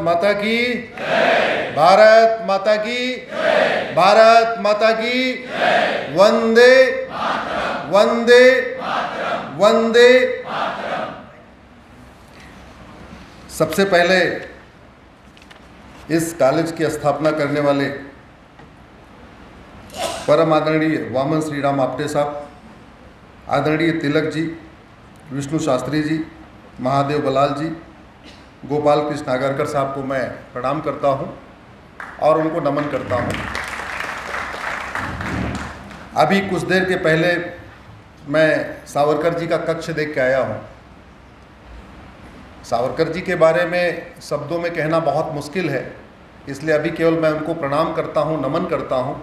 माता की जय। भारत माता की जय। भारत माता की जय। वंदे मातरम। वंदे मातरम। वंदे मातरम। सबसे पहले इस कॉलेज की स्थापना करने वाले परम आदरणीय वामन श्रीराम आपटे साहब, आदरणीय तिलक जी, विष्णु शास्त्री जी, महादेव बलाल जी, गोपाल कृष्ण नागरकर साहब को मैं प्रणाम करता हूं और उनको नमन करता हूं। अभी कुछ देर के पहले मैं सावरकर जी का कक्ष देख के आया हूं। सावरकर जी के बारे में शब्दों में कहना बहुत मुश्किल है, इसलिए अभी केवल मैं उनको प्रणाम करता हूं, नमन करता हूं।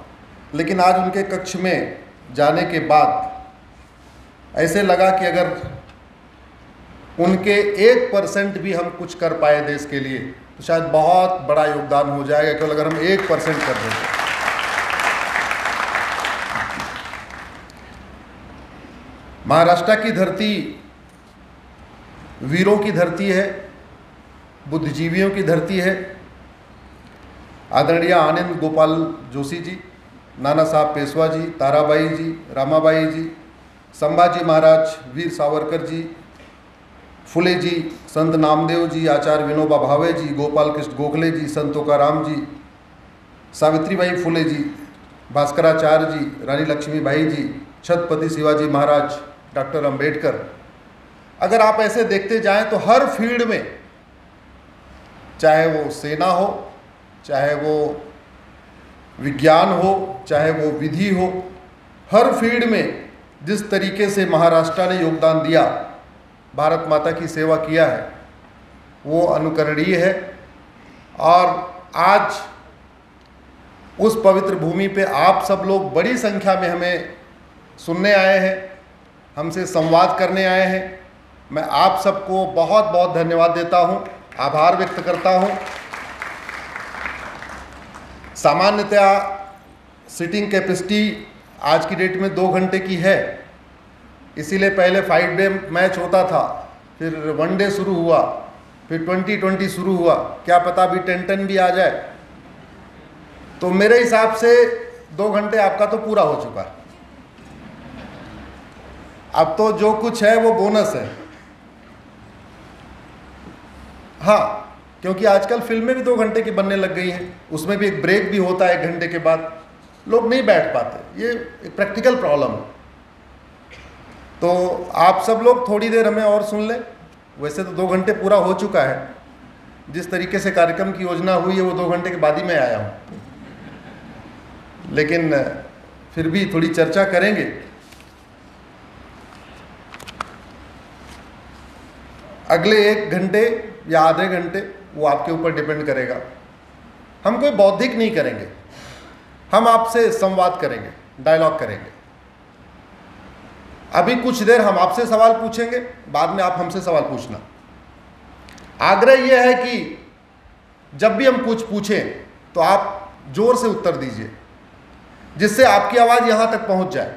लेकिन आज उनके कक्ष में जाने के बाद ऐसे लगा कि अगर उनके 1% भी हम कुछ कर पाए देश के लिए तो शायद बहुत बड़ा योगदान हो जाएगा, केवल अगर हम 1% कर दें। महाराष्ट्र की धरती वीरों की धरती है, बुद्धिजीवियों की धरती है। आदरणीय आनंद गोपाल जोशी जी, नाना साहब पेशवा जी, ताराबाई जी, रामाबाई जी, संभाजी महाराज, वीर सावरकर जी, फुले जी, संत नामदेव जी, आचार्य विनोबा भावे जी, गोपाल कृष्ण गोखले जी, संत तुकाराम जी, सावित्रीबाई फुले जी, भास्कराचार्य जी, रानी लक्ष्मीबाई जी, छत्रपति शिवाजी महाराज, डॉक्टर अंबेडकर। अगर आप ऐसे देखते जाएं तो हर फील्ड में, चाहे वो सेना हो, चाहे वो विज्ञान हो, चाहे वो विधि हो, हर फील्ड में जिस तरीके से महाराष्ट्र ने योगदान दिया, भारत माता की सेवा किया है, वो अनुकरणीय है। और आज उस पवित्र भूमि पे आप सब लोग बड़ी संख्या में हमें सुनने आए हैं, हमसे संवाद करने आए हैं। मैं आप सबको बहुत बहुत धन्यवाद देता हूं, आभार व्यक्त करता हूं। सामान्यतया सिटिंग कैपेसिटी आज की डेट में 2 घंटे की है, इसीलिए पहले 5 डे मैच होता था, फिर 1 डे शुरू हुआ, फिर 2020 शुरू हुआ, क्या पता अभी 10-10 भी आ जाए। तो मेरे हिसाब से 2 घंटे आपका तो पूरा हो चुका है। अब तो जो कुछ है वो बोनस है। हाँ, क्योंकि आजकल फिल्में भी 2 घंटे की बनने लग गई हैं, उसमें भी एक ब्रेक भी होता है 1 घंटे के बाद, लोग नहीं बैठ पाते, ये एक प्रैक्टिकल प्रॉब्लम है। तो आप सब लोग थोड़ी देर हमें और सुन लें। वैसे तो 2 घंटे पूरा हो चुका है, जिस तरीके से कार्यक्रम की योजना हुई है वो 2 घंटे के बाद ही मैं आया हूँ, लेकिन फिर भी थोड़ी चर्चा करेंगे। अगले 1 घंटे या आधे घंटे वो आपके ऊपर डिपेंड करेगा। हम कोई बौद्धिक नहीं करेंगे, हम आपसे संवाद करेंगे, डायलॉग करेंगे। अभी कुछ देर हम आपसे सवाल पूछेंगे, बाद में आप हमसे सवाल पूछना। आग्रह यह है कि जब भी हम कुछ पूछें तो आप जोर से उत्तर दीजिए, जिससे आपकी आवाज़ यहाँ तक पहुँच जाए।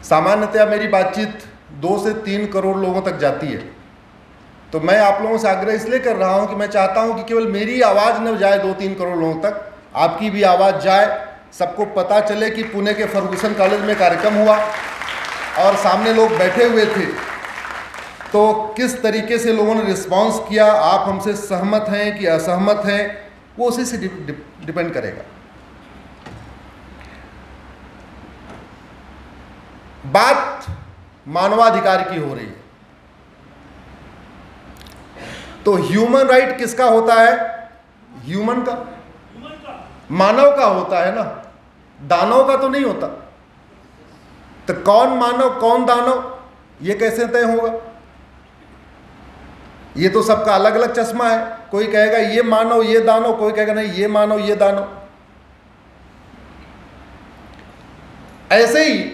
सामान्यतया मेरी बातचीत 2 से 3 करोड़ लोगों तक जाती है, तो मैं आप लोगों से आग्रह इसलिए कर रहा हूं कि मैं चाहता हूं कि केवल मेरी आवाज़ न जाए 2-3 करोड़ लोगों तक, आपकी भी आवाज़ जाए, सबको पता चले कि पुणे के फर्गुसन कॉलेज में कार्यक्रम हुआ और सामने लोग बैठे हुए थे, तो किस तरीके से लोगों ने रिस्पॉन्स किया, आप हमसे सहमत हैं कि असहमत हैं, वो उसी से डिपेंड करेगा। बात मानवाधिकार की हो रही है, तो ह्यूमन राइट किसका होता है? ह्यूमन का, मानव का होता है ना, दानव का तो नहीं होता। तो कौन मानव कौन दानव, ये कैसे तय होगा? ये तो सबका अलग अलग चश्मा है। कोई कहेगा ये मानव ये दानव, कोई कहेगा नहीं ये मानव ये दानव। ऐसे ही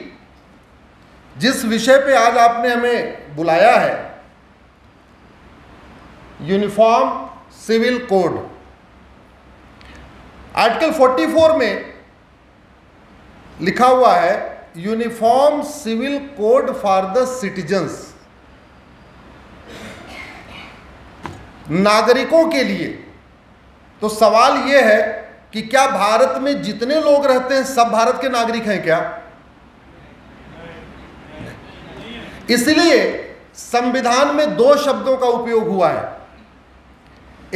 जिस विषय पे आज आपने हमें बुलाया है, यूनिफॉर्म सिविल कोड, आर्टिकल 44 में लिखा हुआ है uniform civil code for the citizens. नागरिकों के लिए। तो सवाल यह है कि क्या भारत में जितने लोग रहते हैं सब भारत के नागरिक हैं क्या? इसलिए संविधान में दो शब्दों का उपयोग हुआ है,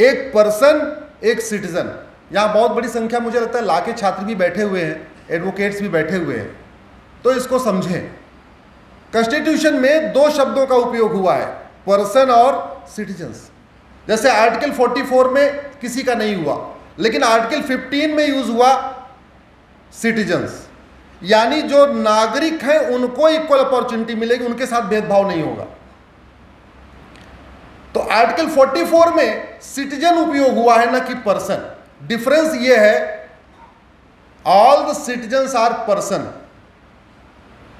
एक पर्सन, एक सिटीजन। यहां बहुत बड़ी संख्या मुझे लगता है लॉ के छात्र भी बैठे हुए हैं, एडवोकेट्स भी बैठे हुए हैं, तो इसको समझें। कॉन्स्टिट्यूशन में दो शब्दों का उपयोग हुआ है, पर्सन और सिटीजन्स। जैसे आर्टिकल 44 में किसी का नहीं हुआ, लेकिन आर्टिकल 15 में यूज हुआ सिटीजन्स, यानी जो नागरिक हैं उनको इक्वल अपॉर्चुनिटी मिलेगी, उनके साथ भेदभाव नहीं होगा। तो आर्टिकल 44 में सिटीजन उपयोग हुआ है, ना कि पर्सन। डिफरेंस यह है, all the citizens are person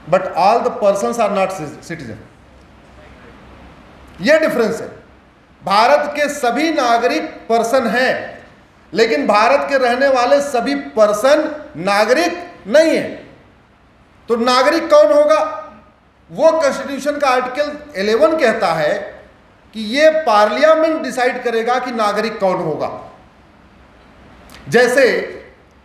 but all the persons are not citizen. यह डिफरेंस है। भारत के सभी नागरिक पर्सन हैं, लेकिन भारत के रहने वाले सभी पर्सन नागरिक नहीं है। तो नागरिक कौन होगा? वो कॉन्स्टिट्यूशन का आर्टिकल 11 कहता है कि ये पार्लियामेंट डिसाइड करेगा कि नागरिक कौन होगा। जैसे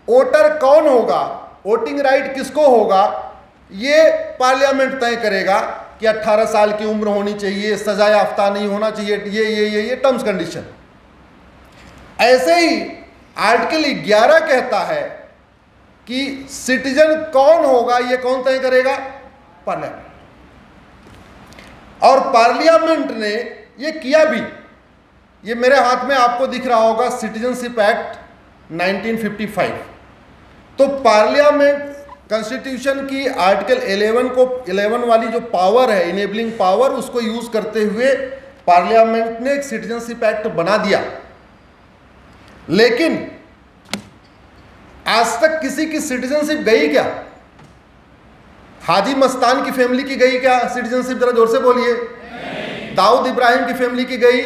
वोटर कौन होगा, वोटिंग राइट किसको होगा, ये पार्लियामेंट तय करेगा कि 18 साल की उम्र होनी चाहिए, सजा याफ्ता नहीं होना चाहिए, ये टर्म्स कंडीशन। ऐसे ही आर्टिकल 11 कहता है कि सिटीजन कौन होगा, ये कौन तय करेगा? पार्लियामेंट। और पार्लियामेंट ने ये किया भी। ये मेरे हाथ में आपको दिख रहा होगा सिटीजनशिप एक्ट 1955। तो पार्लियामेंट कॉन्स्टिट्यूशन की आर्टिकल 11 वाली जो पावर है, इनेबलिंग पावर, उसको यूज करते हुए पार्लियामेंट ने एक सिटीजनशिप एक्ट बना दिया। लेकिन आज तक किसी की सिटीजनशिप गई क्या? हाजी मस्तान की फैमिली की गई क्या सिटीजनशिप? जरा जोर से बोलिए। दाऊद इब्राहिम की फैमिली की गई?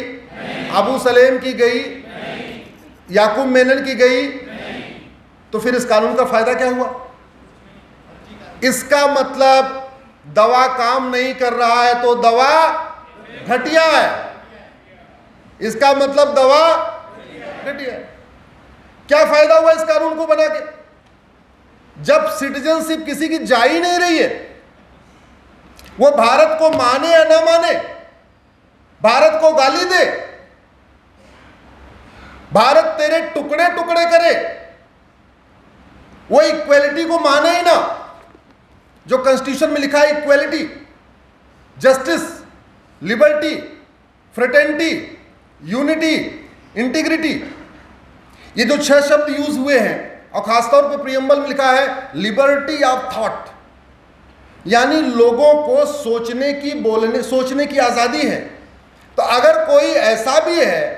अबू सलेम की गई? याकूब मेनन की गई? तो फिर इस कानून का फायदा क्या हुआ? इसका मतलब दवा काम नहीं कर रहा है तो दवा घटिया है। इसका मतलब दवा घटिया है। क्या फायदा हुआ इस कानून को बना के, जब सिटीजनशिप किसी की जा ही नहीं रही है? वो भारत को माने या ना माने, भारत को गाली दे, भारत तेरे टुकड़े टुकड़े करे, वो इक्वेलिटी को माने ही ना, जो कॉन्स्टिट्यूशन में लिखा है equality, justice, liberty, fraternity, unity, integrity, ये जो 6 शब्द यूज हुए हैं, और खासतौर पर प्रियम्बल में लिखा है लिबर्टी ऑफ थॉट, यानी लोगों को सोचने की, बोलने, सोचने की आजादी है। तो अगर कोई ऐसा भी है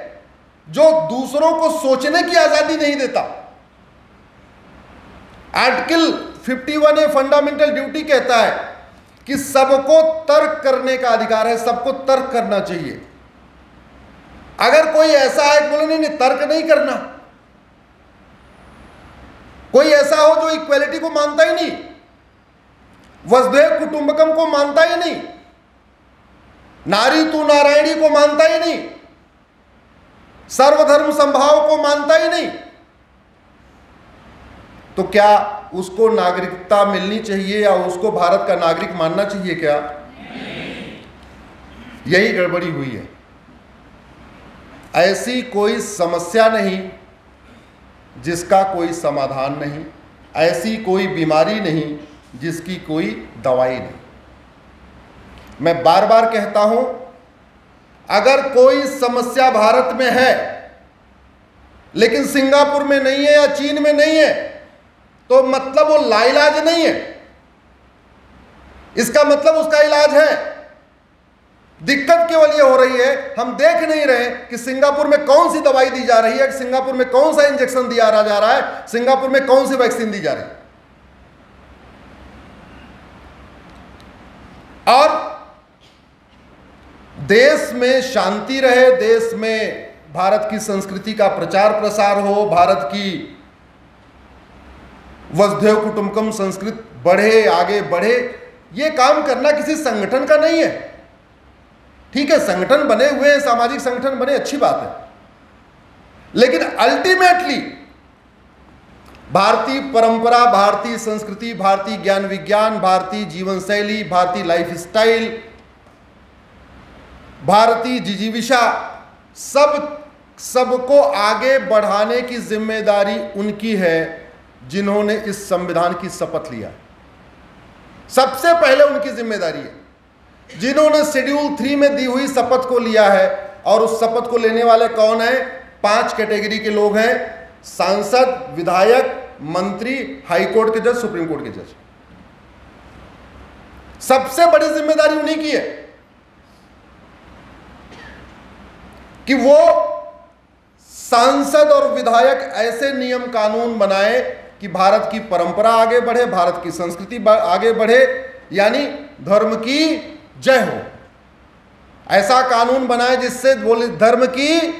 जो दूसरों को सोचने की आजादी नहीं देता, आर्टिकल 51A फंडामेंटल ड्यूटी कहता है कि सबको तर्क करने का अधिकार है, सबको तर्क करना चाहिए। अगर कोई ऐसा है कि बोले नहीं तर्क नहीं करना, कोई ऐसा हो जो इक्वेलिटी को मानता ही नहीं, वसुधैव कुटुंबकम को मानता ही नहीं, नारी तू नारायणी को मानता ही नहीं, सर्वधर्म संभाव को मानता ही नहीं, तो क्या उसको नागरिकता मिलनी चाहिए या उसको भारत का नागरिक मानना चाहिए क्या? यही गड़बड़ी हुई है। ऐसी कोई समस्या नहीं जिसका कोई समाधान नहीं, ऐसी कोई बीमारी नहीं जिसकी कोई दवाई नहीं। मैं बार बार कहता हूं, अगर कोई समस्या भारत में है लेकिन सिंगापुर में नहीं है या चीन में नहीं है, तो मतलब वो लाइलाज नहीं है, इसका मतलब उसका इलाज है। दिक्कत केवल ये हो रही है, हम देख नहीं रहे कि सिंगापुर में कौन सी दवाई दी जा रही है, सिंगापुर में कौन सा इंजेक्शन दिया जा रहा है, सिंगापुर में कौन सी वैक्सीन दी जा रही है। और देश में शांति रहे, देश में भारत की संस्कृति का प्रचार प्रसार हो, भारत की वसुधैव कुटुंबकम संस्कृति बढ़े, आगे बढ़े, ये काम करना किसी संगठन का नहीं है, ठीक है, संगठन बने हुए हैं, सामाजिक संगठन बने, अच्छी बात है, लेकिन अल्टीमेटली भारतीय परंपरा, भारतीय संस्कृति, भारतीय ज्ञान विज्ञान, भारतीय जीवन शैली, भारतीय लाइफ स्टाइल, भारतीय जिजीविषा, सबको आगे बढ़ाने की जिम्मेदारी उनकी है जिन्होंने इस संविधान की शपथ लिया। सबसे पहले उनकी जिम्मेदारी है, जिन्होंने शेड्यूल 3 में दी हुई शपथ को लिया है। और उस शपथ को लेने वाले कौन है? 5 कैटेगरी के लोग हैं, सांसद, विधायक, मंत्री, हाई कोर्ट के जज, सुप्रीम कोर्ट के जज। सबसे बड़ी जिम्मेदारी उन्हीं की है कि वो सांसद और विधायक ऐसे नियम कानून बनाए कि भारत की परंपरा आगे बढ़े, भारत की संस्कृति आगे बढ़े, यानी धर्म की जय हो। ऐसा कानून बनाए जिससे बोले धर्म की,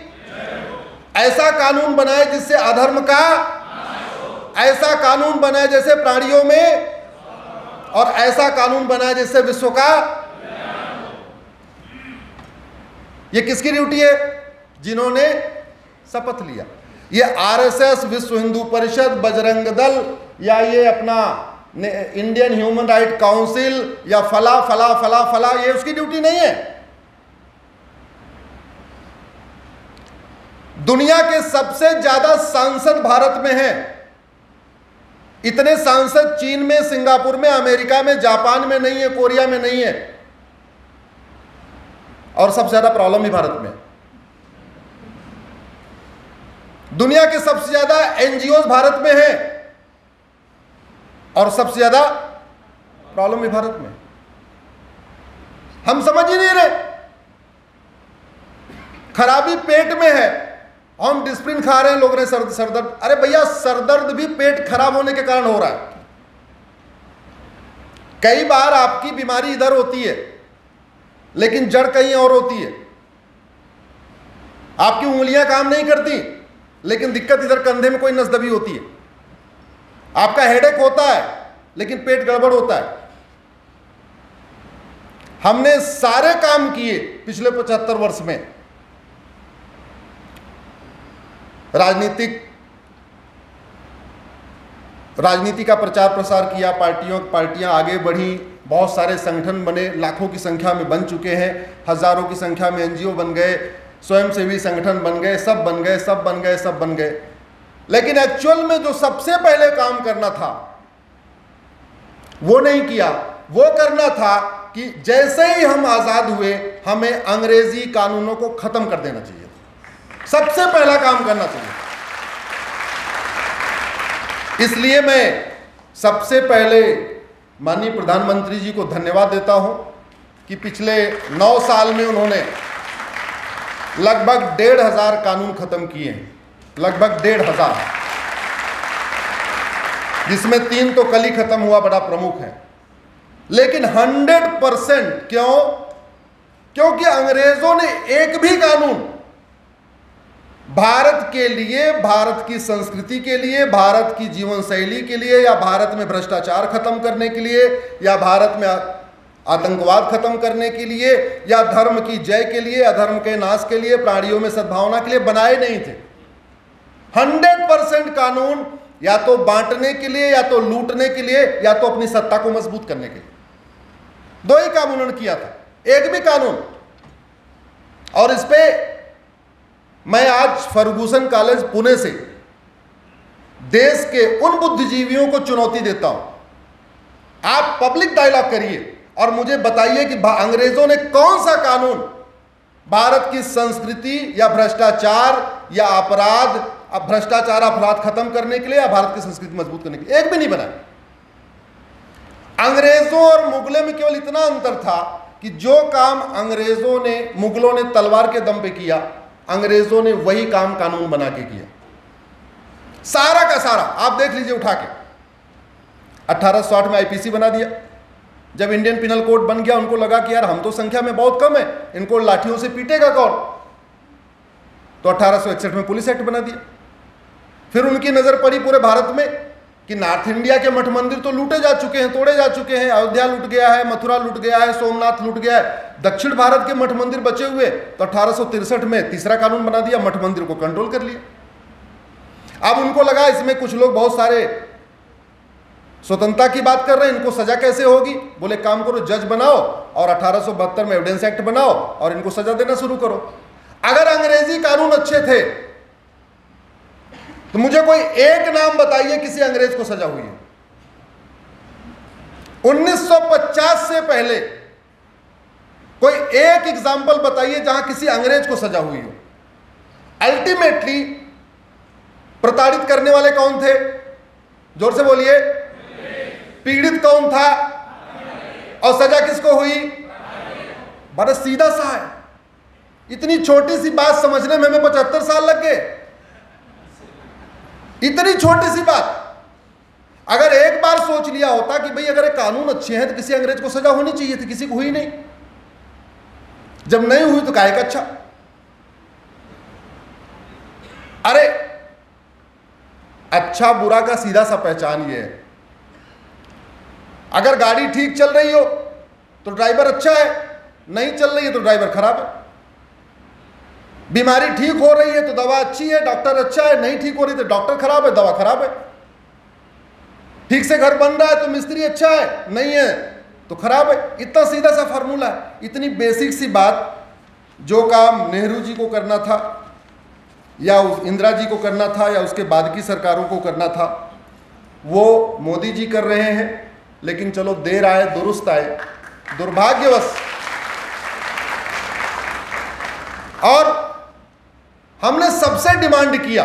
ऐसा कानून बनाए जिससे अधर्म का, ऐसा कानून बनाए जैसे प्राणियों में, और ऐसा कानून बनाए जिससे विश्व का। ये किसकी ड्यूटी है? जिन्होंने शपथ लिया। ये आरएसएस, विश्व हिंदू परिषद, बजरंग दल, या ये अपना इंडियन ह्यूमन राइट काउंसिल, या फला फला फला फला, ये उसकी ड्यूटी नहीं है। दुनिया के सबसे ज्यादा सांसद भारत में हैं। इतने सांसद चीन में, सिंगापुर में, अमेरिका में, जापान में नहीं है, कोरिया में नहीं है। और सबसे ज्यादा प्रॉब्लम भी भारत में। दुनिया के सबसे ज्यादा एनजीओ भारत में है और सबसे ज्यादा प्रॉब्लम भी भारत में। हम समझ ही नहीं रहे। खराबी पेट में है, हम डिस्प्रिन खा रहे हैं, लोग ने सरदर्द। अरे भैया, सरदर्द भी पेट खराब होने के कारण हो रहा है। कई बार आपकी बीमारी इधर होती है लेकिन जड़ कहीं और होती है। आपकी उंगलियां काम नहीं करती लेकिन दिक्कत इधर कंधे में कोई नस दबी होती है। आपका हेडेक होता है लेकिन पेट गड़बड़ होता है। हमने सारे काम किए पिछले 75 वर्ष में। राजनीति का प्रचार प्रसार किया, पार्टियां आगे बढ़ी, बहुत सारे संगठन बने, लाखों की संख्या में बन चुके हैं, हजारों की संख्या में एनजीओ बन गए, स्वयंसेवी संगठन बन गए, सब बन गए, सब बन गए, सब बन गए। लेकिन एक्चुअल में जो सबसे पहले काम करना था वो नहीं किया। वो करना था कि जैसे ही हम आजाद हुए हमें अंग्रेजी कानूनों को खत्म कर देना चाहिए। सबसे पहला काम करना चाहिए। इसलिए मैं सबसे पहले माननीय प्रधानमंत्री जी को धन्यवाद देता हूं कि पिछले 9 साल में उन्होंने लगभग 1,500 कानून खत्म किए हैं, लगभग 1,500, जिसमें 3 तो कल ही खत्म हुआ, बड़ा प्रमुख है। लेकिन 100% क्यों? क्योंकि अंग्रेजों ने एक भी कानून भारत के लिए, भारत की संस्कृति के लिए, भारत की जीवन शैली के लिए, या भारत में भ्रष्टाचार खत्म करने के लिए, या भारत में आतंकवाद खत्म करने के लिए, या धर्म की जय के लिए, अधर्म के नाश के लिए, प्राणियों में सद्भावना के लिए बनाए नहीं थे। 100% कानून या तो बांटने के लिए, या तो लूटने के लिए, या तो अपनी सत्ता को मजबूत करने के लिए। 2 ही काम उन्होंने किया था, एक भी कानून। और इस पे मैं आज फर्गूसन कॉलेज पुणे से देश के उन बुद्धिजीवियों को चुनौती देता हूं, आप पब्लिक डायलॉग करिए और मुझे बताइए कि अंग्रेजों ने कौन सा कानून भारत की संस्कृति या भ्रष्टाचार या अपराध, भ्रष्टाचार अपराध खत्म करने के लिए या भारत की संस्कृति मजबूत करने के लिए, एक भी नहीं बनाया। अंग्रेजों और मुगलों में केवल इतना अंतर था कि जो काम अंग्रेजों ने, मुगलों ने तलवार के दम पे किया, अंग्रेजों ने वही काम कानून बना के किया, सारा का सारा। आप देख लीजिए उठा के। 1860 में आईपीसी बना दिया। जब इंडियन पिनल कोड बन गया, उनको लगा कि यार हम तो संख्या में बहुत कम है, इनको लाठियों से पीटेगा कौन, तो 1861 में पुलिस एक्ट बना दिया। फिर उनकी नजर पड़ी पूरे भारत में, कि नॉर्थ इंडिया के मठ मंदिर तो लूटे जा चुके हैं, तोड़े जा चुके हैं। अयोध्या लूट गया है, मथुरा लूट गया है, सोमनाथ लूट गया है। दक्षिण भारत के मठ मंदिर बचे हुए, तो 1863 में तीसरा कानून बना दिया, मठ मंदिर को कंट्रोल कर लिया। अब उनको लगा इसमें कुछ लोग बहुत सारे स्वतंत्रता की बात कर रहे हैं, इनको सजा कैसे होगी। बोले काम करो, जज बनाओ और 1872 में एविडेंस एक्ट बनाओ और इनको सजा देना शुरू करो। अगर अंग्रेजी कानून अच्छे थे तो मुझे कोई एक नाम बताइए किसी अंग्रेज को सजा हुई है। 1950 से पहले कोई एक एग्जाम्पल बताइए जहां किसी अंग्रेज को सजा हुई हो। अल्टीमेटली प्रताड़ित करने वाले कौन थे? जोर से बोलिए। पीड़ित कौन था और सजा किसको हुई? बड़ा सीधा सा है। इतनी छोटी सी बात समझने में हमें 75 साल लग गए। इतनी छोटी सी बात अगर एक बार सोच लिया होता कि भाई अगर ये कानून अच्छे हैं तो किसी अंग्रेज को सजा होनी चाहिए थी, किसी को हुई नहीं। जब नहीं हुई तो काहे का अच्छा। अरे अच्छा बुरा का सीधा सा पहचान ये है, अगर गाड़ी ठीक चल रही हो तो ड्राइवर अच्छा है, नहीं चल रही है तो ड्राइवर खराब है। बीमारी ठीक हो रही है तो दवा अच्छी है, डॉक्टर अच्छा है, नहीं ठीक हो रही तो डॉक्टर खराब है, दवा खराब है। ठीक से घर बन रहा है तो मिस्त्री अच्छा है, नहीं है तो खराब है। इतना सीधा सा फार्मूला है। इतनी बेसिक सी बात जो काम नेहरू जी को करना था या इंदिरा जी को करना था या उसके बाद की सरकारों को करना था, वो मोदी जी कर रहे हैं। लेकिन चलो देर आए दुरुस्त आए, दुर्भाग्यवश। और हमने सबसे डिमांड किया,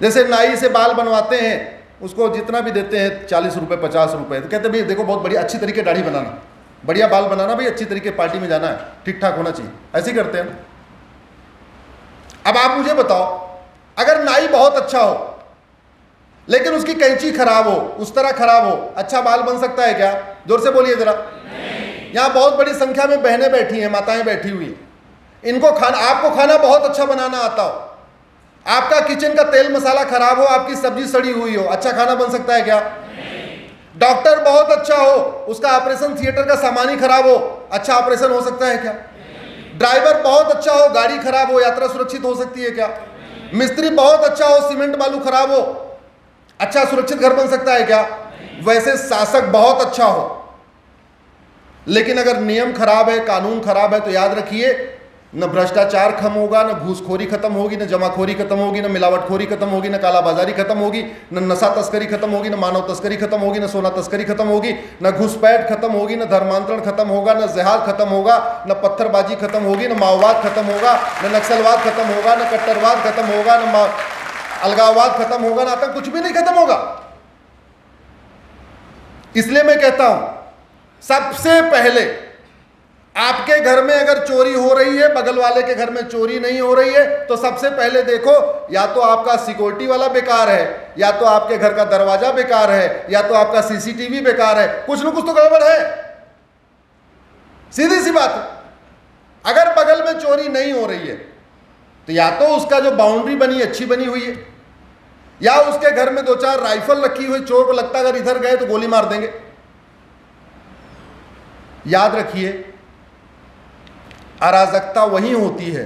जैसे नाई से बाल बनवाते हैं, उसको जितना भी देते हैं 40 रुपये 50 रुपये, तो कहते भाई देखो बहुत बढ़िया अच्छी तरीके दाढ़ी बनाना, बढ़िया बाल बनाना, भाई अच्छी तरीके पार्टी में जाना है, ठीक ठाक होना चाहिए, ऐसे ही करते हैं। अब आप मुझे बताओ, अगर नाई बहुत अच्छा हो लेकिन उसकी कैंची खराब हो, उस तरह खराब हो, अच्छा बाल बन सकता है क्या? जोर से बोलिए जरा। यहाँ बहुत बड़ी संख्या में बहनें बैठी हैं, माताएं बैठी हुई हैं। इनको खाना, आपको खाना बहुत अच्छा बनाना आता हो, आपका किचन का तेल मसाला खराब हो, आपकी सब्जी सड़ी हुई हो, अच्छा खाना बन सकता है क्या? डॉक्टर बहुत अच्छा हो, उसका ऑपरेशन थिएटर का सामान ही खराब हो, अच्छा ऑपरेशन हो सकता है क्या? ड्राइवर बहुत अच्छा हो, गाड़ी खराब हो, यात्रा सुरक्षित हो सकती है क्या? मिस्त्री बहुत अच्छा हो, सीमेंट बालू खराब हो, अच्छा सुरक्षित घर बन सकता है क्या? वैसे शासक बहुत अच्छा हो लेकिन अगर नियम खराब है, कानून खराब है, तो याद रखिए न भ्रष्टाचार खत्म होगा, न घूसखोरी खत्म होगी, न जमाखोरी खत्म होगी, न मिलावटखोरी खत्म होगी, न कालाबाजारी खत्म होगी, न नशा तस्करी खत्म होगी, न मानव तस्करी खत्म होगी, न सोना तस्करी खत्म होगी, न घुसपैठ खत्म होगी, न धर्मांतरण खत्म होगा, न जिहाद खत्म होगा, न पत्थरबाजी खत्म होगी, न माओवाद खत्म होगा, न नक्सलवाद खत्म होगा, न कट्टरवाद खत्म होगा, न अलगाववाद खत्म होगा, ना तक कुछ भी नहीं खत्म होगा। इसलिए मैं कहता हूं सबसे पहले आपके घर में अगर चोरी हो रही है, बगल वाले के घर में चोरी नहीं हो रही है, तो सबसे पहले देखो या तो आपका सिक्योरिटी वाला बेकार है, या तो आपके घर का दरवाजा बेकार है, या तो आपका सीसीटीवी बेकार है, कुछ न कुछ तो गड़बड़ है। सीधी सी बात है। अगर बगल में चोरी नहीं हो रही है तो या तो उसका जो बाउंड्री बनी अच्छी बनी हुई है, या उसके घर में 2-4 राइफल रखी हुई, चोर को लगता अगर इधर गए तो गोली मार देंगे। याद रखिए अराजकता वहीं होती है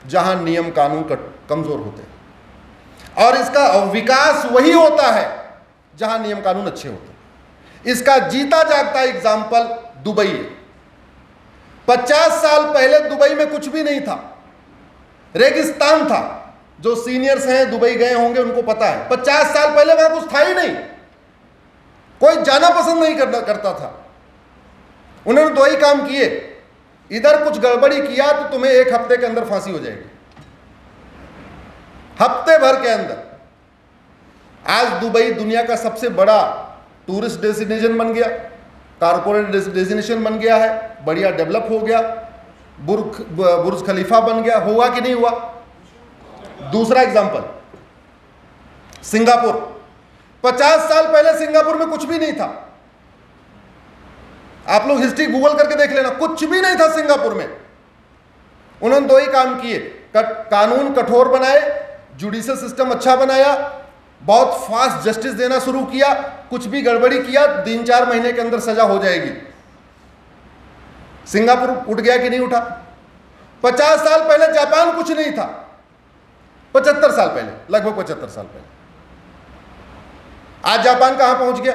जहां नियम कानून कमजोर होते हैं, और इसका विकास वही होता है जहां नियम कानून अच्छे होते हैं। इसका जीता जागता एग्जाम्पल दुबई है। 50 साल पहले दुबई में कुछ भी नहीं था, रेगिस्तान था। जो सीनियर्स हैं दुबई गए होंगे उनको पता है 50 साल पहले वहां कुछ था ही नहीं, कोई जाना पसंद नहीं करता था। उन्होंने 2 ही काम किए, इधर कुछ गड़बड़ी किया तो तुम्हें 1 हफ्ते के अंदर फांसी हो जाएगी, हफ्ते भर के अंदर। आज दुबई दुनिया का सबसे बड़ा टूरिस्ट डेस्टिनेशन बन गया, कारपोरेट डेस्टिनेशन बन गया है, बढ़िया डेवलप हो गया, बुर्ज खलीफा बन गया। हुआ कि नहीं हुआ? दूसरा एग्जांपल सिंगापुर। 50 साल पहले सिंगापुर में कुछ भी नहीं था। आप लोग हिस्ट्री गूगल करके देख लेना, कुछ भी नहीं था सिंगापुर में। उन्होंने 2 ही काम किए, कानून कठोर बनाए, जुडिशियल सिस्टम अच्छा बनाया, बहुत फास्ट जस्टिस देना शुरू किया, कुछ भी गड़बड़ी किया 3-4 महीने के अंदर सजा हो जाएगी। सिंगापुर उठ गया कि नहीं उठा? 50 साल पहले जापान कुछ नहीं था, 75 साल पहले, लगभग 75 साल पहले। आज जापान कहां पहुंच गया?